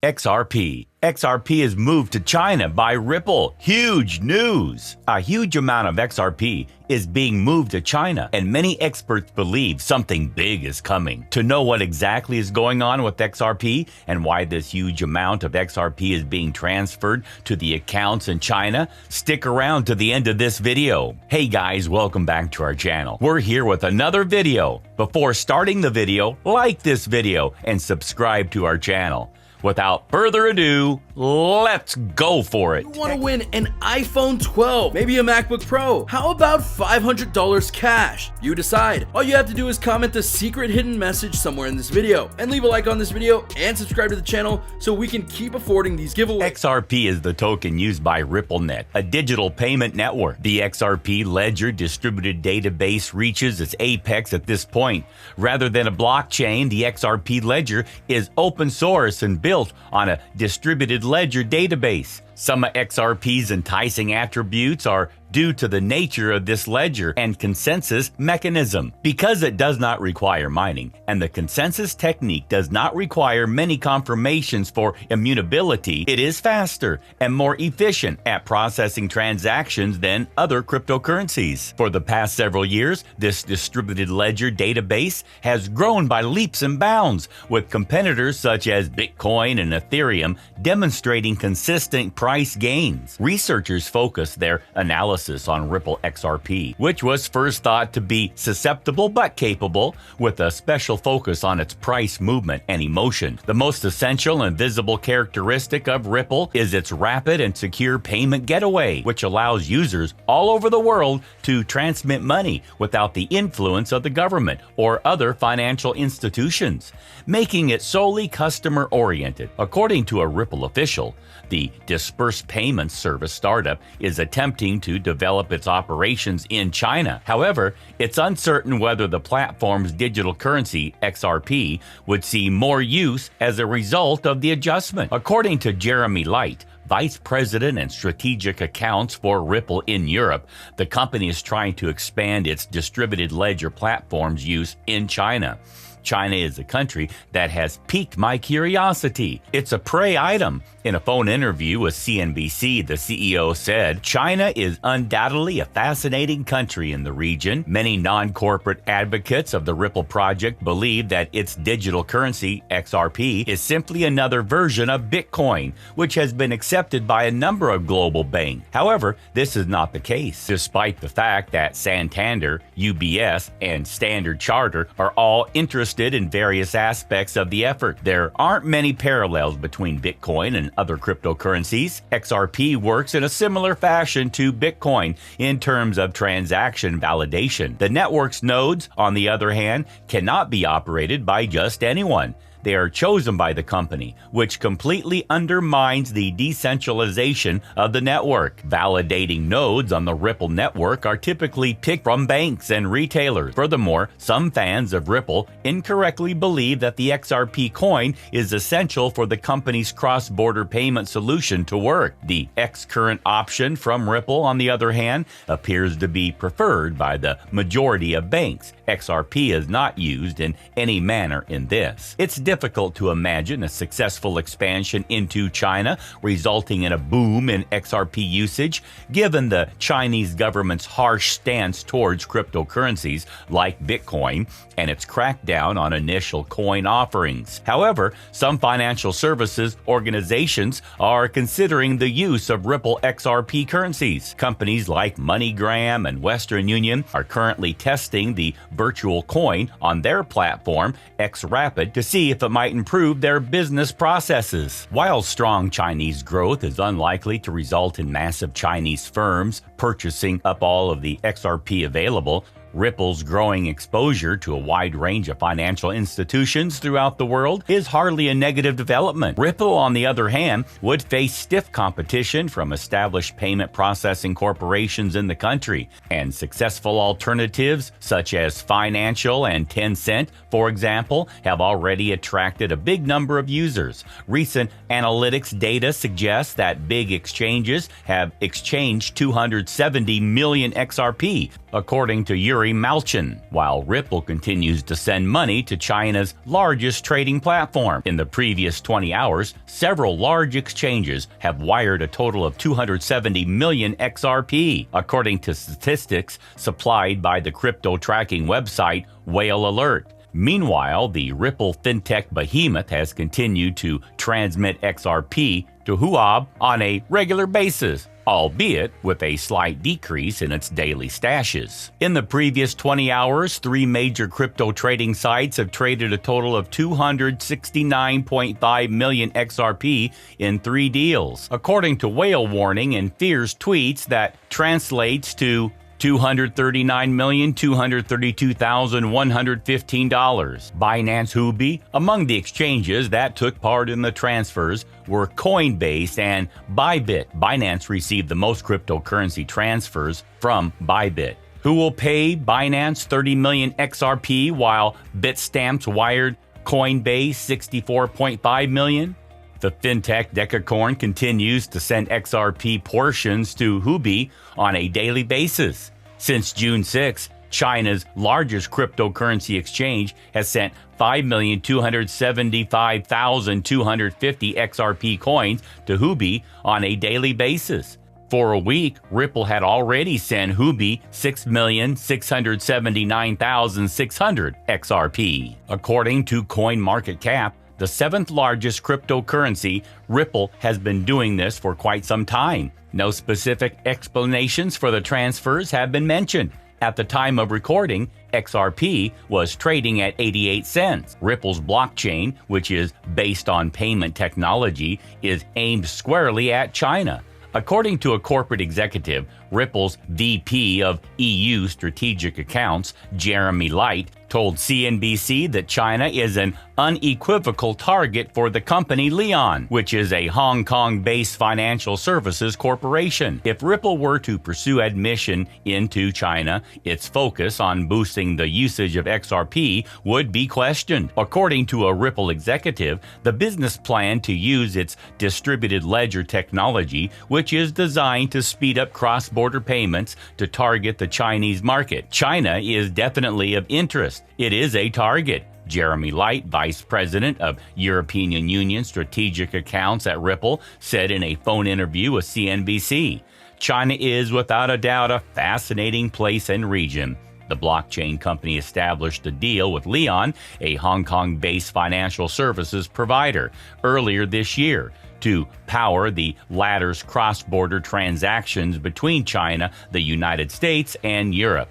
XRP. XRP is moved to China by Ripple. Huge news! A huge amount of XRP is being moved to China, and many experts believe something big is coming. To know what exactly is going on with XRP and why this huge amount of XRP is being transferred to the accounts in China, stick around to the end of this video. Hey guys, welcome back to our channel. We're here with another video. Before starting the video, like this video and subscribe to our channel. Without further ado, let's go for it. You want to win an iPhone 12, maybe a MacBook Pro. How about $500 cash? You decide. All you have to do is comment the secret hidden message somewhere in this video and leave a like on this video and subscribe to the channel so we can keep affording these giveaways. XRP is the token used by Ripplenet, a digital payment network. The XRP ledger distributed database reaches its apex at this point. Rather than a blockchain, the XRP ledger is open source and built on a distributed ledger database. Some of XRP's enticing attributes are due to the nature of this ledger and consensus mechanism. Because it does not require mining, and the consensus technique does not require many confirmations for immutability, it is faster and more efficient at processing transactions than other cryptocurrencies. For the past several years, this distributed ledger database has grown by leaps and bounds, with competitors such as Bitcoin and Ethereum demonstrating consistent price gains. Researchers focus their analysis on Ripple XRP, which was first thought to be susceptible but capable, with a special focus on its price movement and emotion. The most essential and visible characteristic of Ripple is its rapid and secure payment getaway, which allows users all over the world to transmit money without the influence of the government or other financial institutions, making it solely customer-oriented. According to a Ripple official, the dispersed payments service startup is attempting to develop its operations in China. However, it's uncertain whether the platform's digital currency, XRP, would see more use as a result of the adjustment. According to Jeremy Light, Vice President and Strategic Accounts for Ripple in Europe, the company is trying to expand its distributed ledger platform's use in China. China is a country that has piqued my curiosity. It's a prey item. In a phone interview with CNBC, the CEO said, "China is undoubtedly a fascinating country in the region. Many non-corporate advocates of the Ripple project believe that its digital currency, XRP, is simply another version of Bitcoin, which has been accepted by a number of global banks. However, this is not the case, despite the fact that Santander, UBS, and Standard Chartered are all interested in various aspects of the effort. There aren't many parallels between Bitcoin and other cryptocurrencies. XRP works in a similar fashion to Bitcoin in terms of transaction validation. The network's nodes, on the other hand, cannot be operated by just anyone. They are chosen by the company, which completely undermines the decentralization of the network. Validating nodes on the Ripple network are typically picked from banks and retailers. Furthermore, some fans of Ripple incorrectly believe that the XRP coin is essential for the company's cross-border payment solution to work. The X-current option from Ripple, on the other hand, appears to be preferred by the majority of banks. XRP is not used in any manner in this. It's difficult to imagine a successful expansion into China, resulting in a boom in XRP usage, given the Chinese government's harsh stance towards cryptocurrencies like Bitcoin and its crackdown on initial coin offerings. However, some financial services organizations are considering the use of Ripple XRP currencies. Companies like MoneyGram and Western Union are currently testing the virtual coin on their platform, XRapid, to see if it might improve their business processes. While strong Chinese growth is unlikely to result in massive Chinese firms purchasing up all of the XRP available, Ripple's growing exposure to a wide range of financial institutions throughout the world is hardly a negative development. Ripple, on the other hand, would face stiff competition from established payment processing corporations in the country, and successful alternatives such as Financial and Tencent, for example, have already attracted a big number of users. Recent analytics data suggests that big exchanges have exchanged 270 million XRP, according to Yuri Larry Malchin, while Ripple continues to send money to China's largest trading platform. In the previous 20 hours, several large exchanges have wired a total of 270 million XRP, according to statistics supplied by the crypto tracking website Whale Alert. Meanwhile, the Ripple fintech behemoth has continued to transmit XRP to Huobi on a regular basis, albeit with a slight decrease in its daily stashes. In the previous 20 hours, 3 major crypto trading sites have traded a total of 269.5 million XRP in 3 deals, according to Whale Warning and Fears tweets that translates to $239,232,115. Binance Huobi. Among the exchanges that took part in the transfers were Coinbase and Bybit. Binance received the most cryptocurrency transfers from Bybit, who will pay Binance 30 million XRP while Bitstamps wired Coinbase 64.5 million. The fintech decacorn continues to send XRP portions to Huobi on a daily basis. Since June 6, China's largest cryptocurrency exchange has sent 5,275,250 XRP coins to Huobi on a daily basis. For a week, Ripple had already sent Huobi 6,679,600 XRP. According to CoinMarketCap, the 7th largest cryptocurrency, Ripple has been doing this for quite some time. No specific explanations for the transfers have been mentioned. At the time of recording, XRP was trading at 88 cents. Ripple's blockchain, which is based on payment technology, is aimed squarely at China. According to a corporate executive, Ripple's VP of EU Strategic Accounts, Jeremy Light, told CNBC that China is an unequivocal target for the company Leon, which is a Hong Kong-based financial services corporation. If Ripple were to pursue admission into China, its focus on boosting the usage of XRP would be questioned. According to a Ripple executive, the business plan to use its distributed ledger technology, which is designed to speed up cross-border payments to target the Chinese market. China is definitely of interest. It is a target. Jeremy Light, Vice President of European Union Strategic Accounts at Ripple, said in a phone interview with CNBC. China is without a doubt a fascinating place and region. The blockchain company established a deal with Leon, a Hong Kong-based financial services provider, earlier this year to power the latter's cross-border transactions between China, the United States, and Europe.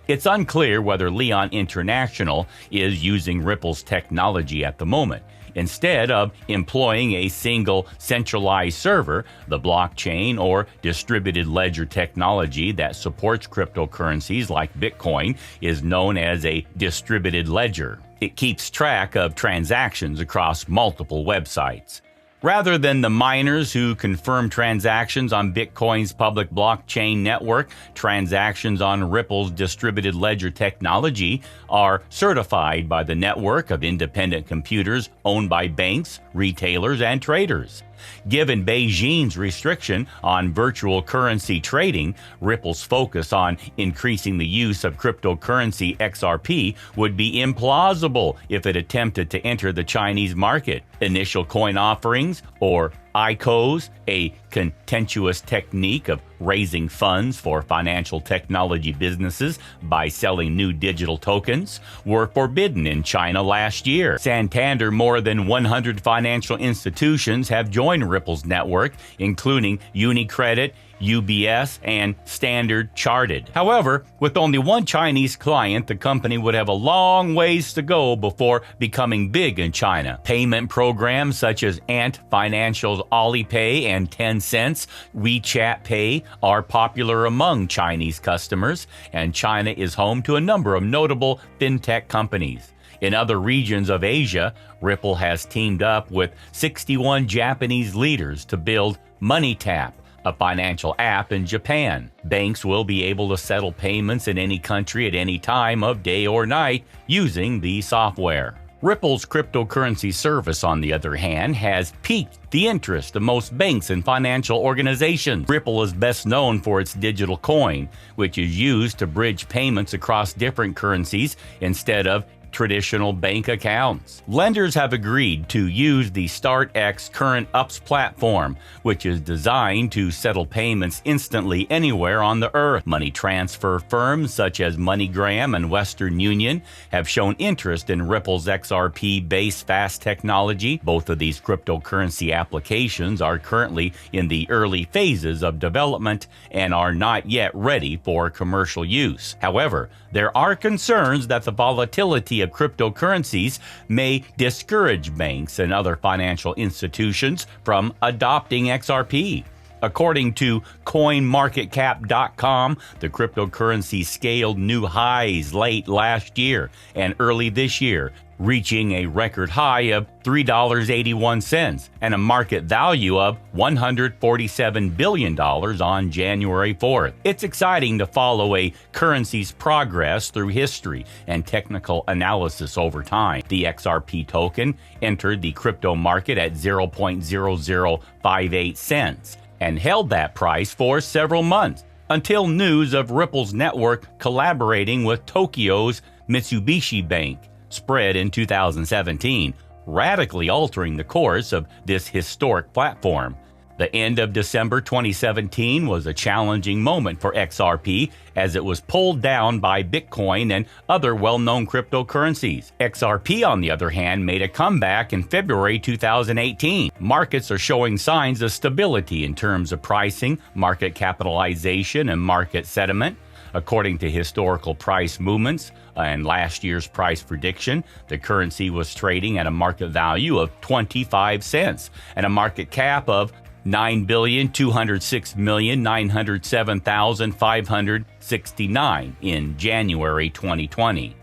It's unclear whether Leon International is using Ripple's technology at the moment. Instead of employing a single centralized server, the blockchain or distributed ledger technology that supports cryptocurrencies like Bitcoin is known as a distributed ledger. It keeps track of transactions across multiple websites. Rather than the miners who confirm transactions on Bitcoin's public blockchain network, transactions on Ripple's distributed ledger technology are certified by the network of independent computers owned by banks, retailers, and traders. Given Beijing's restriction on virtual currency trading, Ripple's focus on increasing the use of cryptocurrency XRP would be implausible if it attempted to enter the Chinese market. Initial coin offerings, or ICOs, a contentious technique of raising funds for financial technology businesses by selling new digital tokens, were forbidden in China last year. Santander, more than 100 financial institutions have joined Ripple's network, including UniCredit, UBS, and Standard Chartered. However, with only one Chinese client, the company would have a long ways to go before becoming big in China. Payment programs such as Ant Financial's Alipay and Tencent's WeChat Pay are popular among Chinese customers, and China is home to a number of notable fintech companies. In other regions of Asia, Ripple has teamed up with 61 Japanese leaders to build MoneyTap, a financial app in Japan. Banks will be able to settle payments in any country at any time of day or night using the software. Ripple's cryptocurrency service, on the other hand, has piqued the interest of most banks and financial organizations. Ripple is best known for its digital coin, which is used to bridge payments across different currencies instead of traditional bank accounts. Lenders have agreed to use the StartX Current Ups platform, which is designed to settle payments instantly anywhere on the earth. Money transfer firms such as MoneyGram and Western Union have shown interest in Ripple's XRP-based fast technology. Both of these cryptocurrency applications are currently in the early phases of development and are not yet ready for commercial use. However, there are concerns that the volatility of cryptocurrencies may discourage banks and other financial institutions from adopting XRP. According to CoinMarketCap.com, the cryptocurrency scaled new highs late last year and early this year, reaching a record high of $3.81 and a market value of $147 billion on January 4th. It's exciting to follow a currency's progress through history and technical analysis over time. The XRP token entered the crypto market at 0.0058 cents and held that price for several months until news of Ripple's network collaborating with Tokyo's Mitsubishi Bank spread in 2017, radically altering the course of this historic platform. The end of December 2017 was a challenging moment for XRP as it was pulled down by Bitcoin and other well-known cryptocurrencies. XRP, on the other hand, made a comeback in February 2018. Markets are showing signs of stability in terms of pricing, market capitalization, and market sentiment. According to historical price movements and last year's price prediction, the currency was trading at a market value of 25 cents and a market cap of $9,206,907,569 in January 2020.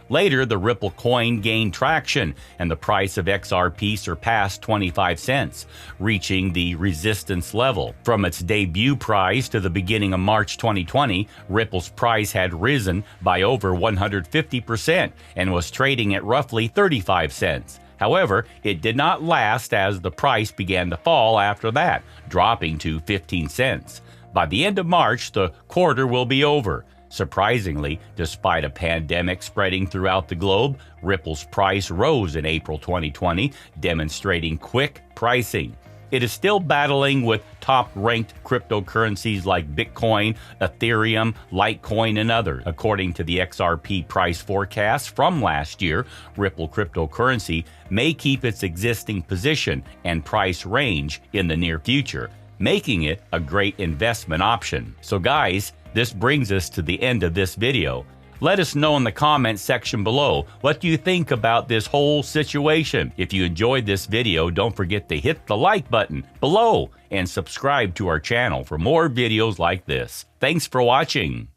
Later, the Ripple coin gained traction, and the price of XRP surpassed 25 cents, reaching the resistance level. From its debut price to the beginning of March 2020, Ripple's price had risen by over 150% and was trading at roughly 35 cents. However, it did not last as the price began to fall after that, dropping to 15 cents. By the end of March, the quarter will be over. Surprisingly, despite a pandemic spreading throughout the globe, Ripple's price rose in April 2020, demonstrating quick pricing. It is still battling with top-ranked cryptocurrencies like Bitcoin, Ethereum, Litecoin, and others. According to the XRP price forecast from last year, Ripple cryptocurrency may keep its existing position and price range in the near future, making it a great investment option. So guys, this brings us to the end of this video. Let us know in the comments section below, what do you think about this whole situation? If you enjoyed this video, don't forget to hit the like button below and subscribe to our channel for more videos like this. Thanks for watching.